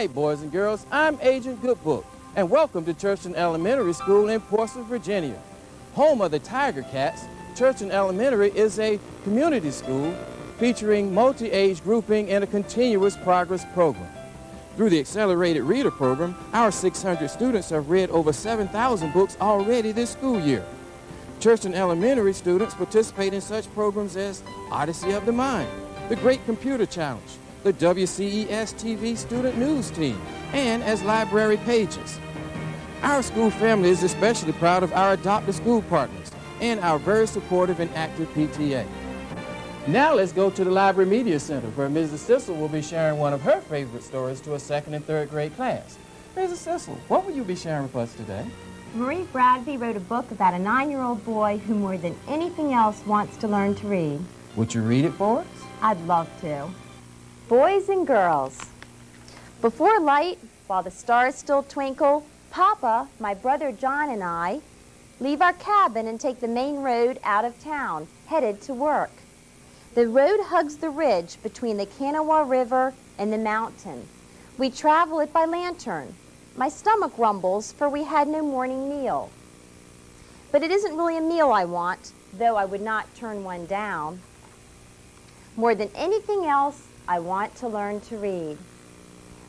right, boys and girls, I'm Agent Goodbook, and welcome to Churchland Elementary School in Portsmouth, Virginia. Home of the Tiger Cats, Churchland Elementary is a community school featuring multi-age grouping and a continuous progress program. Through the Accelerated Reader program, our 600 students have read over 7,000 books already this school year. Churchland Elementary students participate in such programs as Odyssey of the Mind, the Great Computer Challenge, the WCES TV Student News Team, and as library pages. Our school family is especially proud of our adopted school partners and our very supportive and active PTA. Now let's go to the Library Media Center, where Mrs. Sissel will be sharing one of her favorite stories to a 2nd and 3rd grade class. Mrs. Sissel, what will you be sharing with us today? Marie Bradby wrote a book about a 9-year-old boy who more than anything else wants to learn to read. Would you read it for us? I'd love to. Boys and girls. Before light, while the stars still twinkle, Papa, my brother John, and I leave our cabin and take the main road out of town, headed to work. The road hugs the ridge between the Kanawha River and the mountain. We travel it by lantern. My stomach rumbles, for we had no morning meal. But it isn't really a meal I want, though I would not turn one down. More than anything else, I want to learn to read.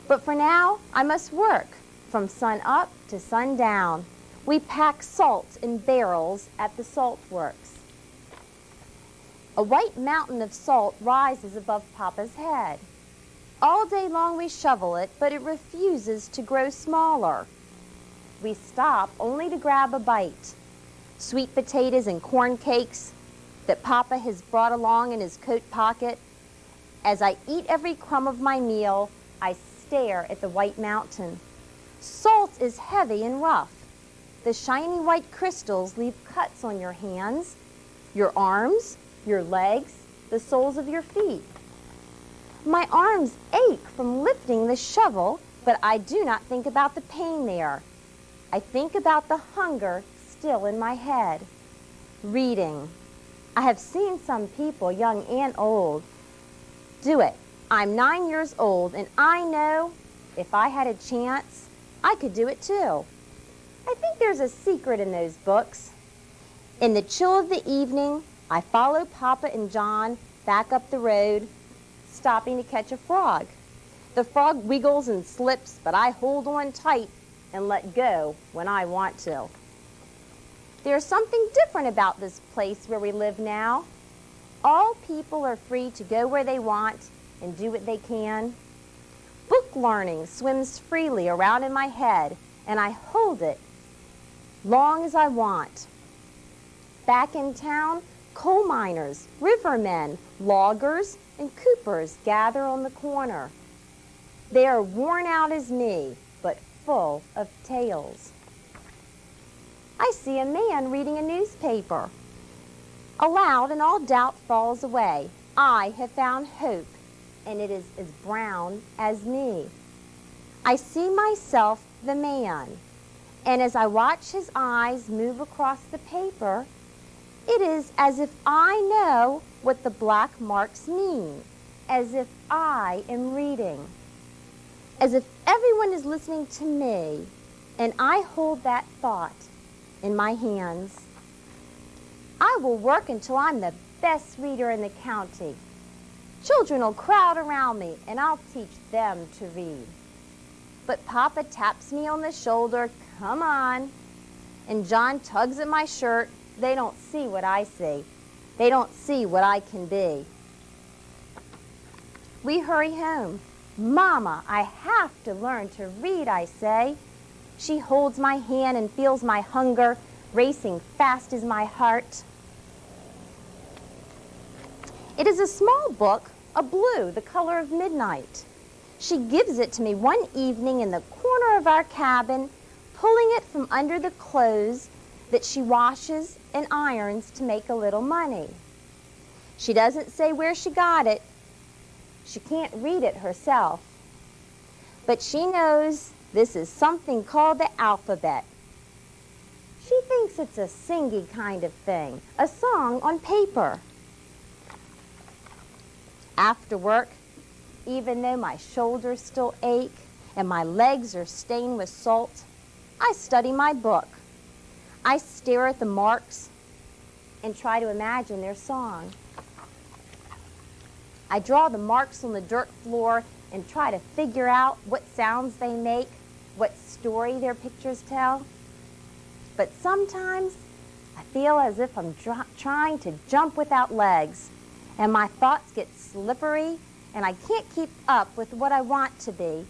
But for now, I must work from sun up to sundown. We pack salt in barrels at the salt works. A white mountain of salt rises above Papa's head. All day long we shovel it, but it refuses to grow smaller. We stop only to grab a bite. Sweet potatoes and corn cakes that Papa has brought along in his coat pocket. As I eat every crumb of my meal, I stare at the white mountain. Salt is heavy and rough. The shiny white crystals leave cuts on your hands, your arms, your legs, the soles of your feet. My arms ache from lifting the shovel, but I do not think about the pain there. I think about the hunger still in my head. Reading. I have seen some people, young and old, do it. I'm 9 years old, and I know if I had a chance, I could do it too. I think there's a secret in those books. In the chill of the evening, I follow Papa and John back up the road, stopping to catch a frog. The frog wiggles and slips, but I hold on tight and let go when I want to. There's something different about this place where we live now. All people are free to go where they want and do what they can. Book learning swims freely around in my head, and I hold it long as I want. Back in town, coal miners, rivermen, loggers, and coopers gather on the corner. They are worn out as me, but full of tales. I see a man reading a newspaper. Aloud, and all doubt falls away. I have found hope, and it is as brown as me. I see myself, the man, and as I watch his eyes move across the paper, it is as if I know what the black marks mean, as if I am reading, as if everyone is listening to me, and I hold that thought in my hands. I will work until I'm the best reader in the county. Children will crowd around me, and I'll teach them to read. But Papa taps me on the shoulder, come on, and John tugs at my shirt. They don't see what I see. They don't see what I can be. We hurry home. Mama, I have to learn to read, I say. She holds my hand and feels my hunger racing fast as my heart. It is a small book, a blue, the color of midnight. She gives it to me one evening in the corner of our cabin, pulling it from under the clothes that she washes and irons to make a little money. She doesn't say where she got it. She can't read it herself. But she knows this is something called the alphabet. She thinks it's a singy kind of thing, a song on paper. After work, even though my shoulders still ache and my legs are stained with salt, I study my book. I stare at the marks and try to imagine their song. I draw the marks on the dirt floor and try to figure out what sounds they make, what story their pictures tell. But sometimes I feel as if I'm trying to jump without legs, and my thoughts get slippery, and I can't keep up with what I want to be,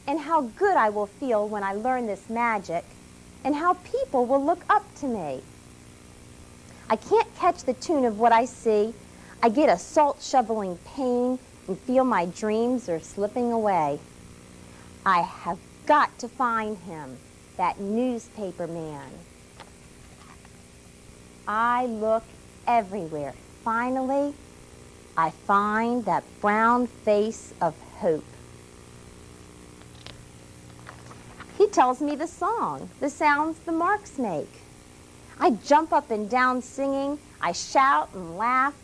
and how good I will feel when I learn this magic, and how people will look up to me. I can't catch the tune of what I see. I get a salt-shoveling pain and feel my dreams are slipping away. I have got to find him, that newspaper man. I look everywhere. Finally, I find that brown face of hope. He tells me the song, the sounds the marks make. I jump up and down singing. I shout and laugh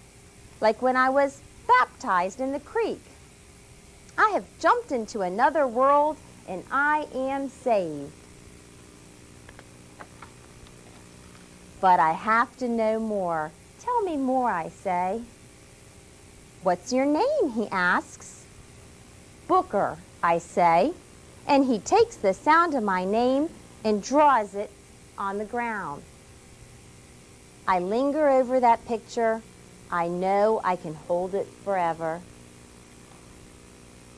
like when I was baptized in the creek. I have jumped into another world and I am saved. But I have to know more. Tell me more, I say. What's your name, he asks. Booker, I say, and he takes the sound of my name and draws it on the ground. I linger over that picture. I know I can hold it forever.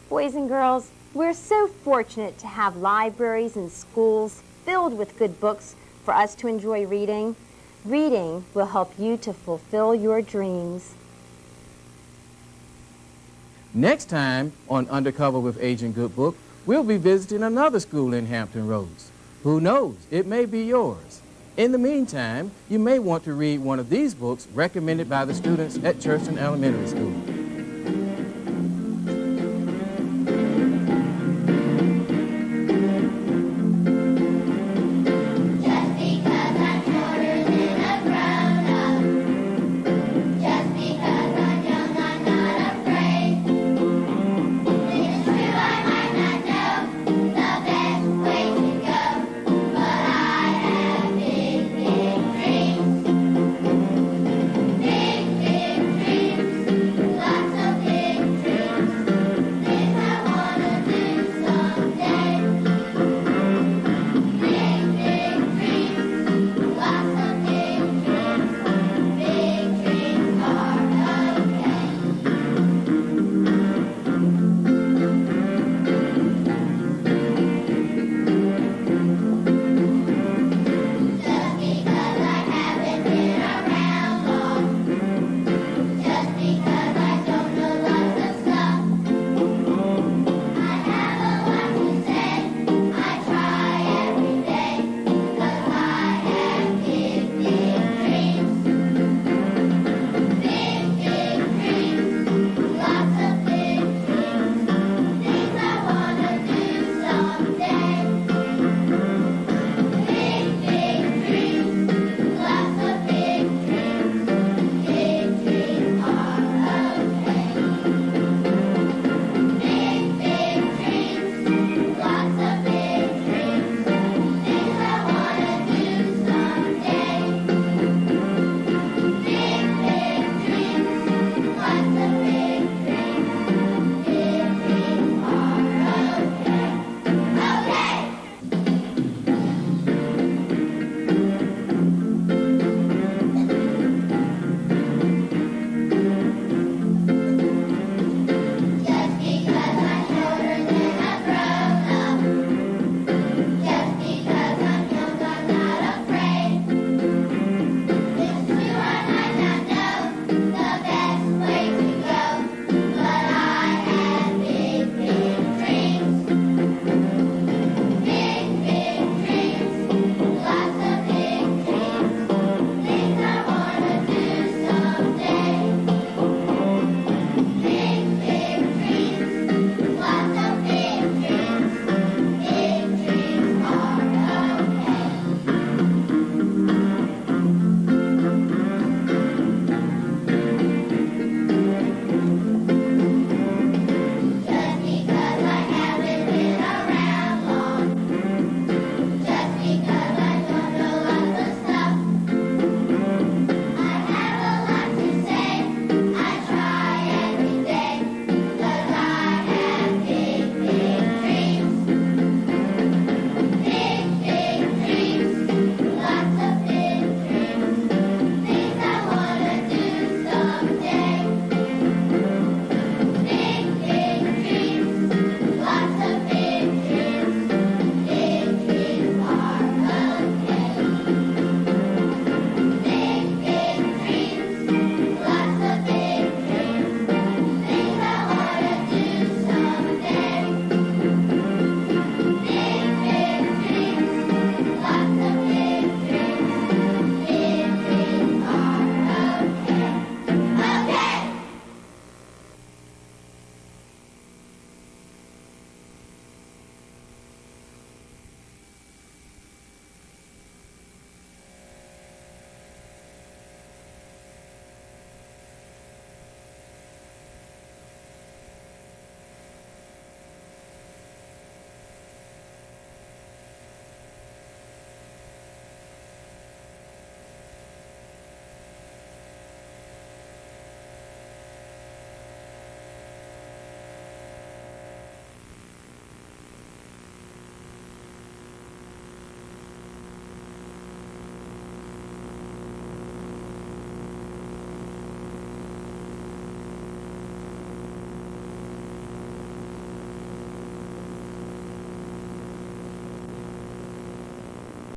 Boys and girls, we're so fortunate to have libraries and schools filled with good books for us to enjoy reading. Reading will help you to fulfill your dreams. Next time on Undercover with Agent Goodbook, we'll be visiting another school in Hampton Roads. Who knows, it may be yours. In the meantime, you may want to read one of these books recommended by the students at Churchland Elementary School.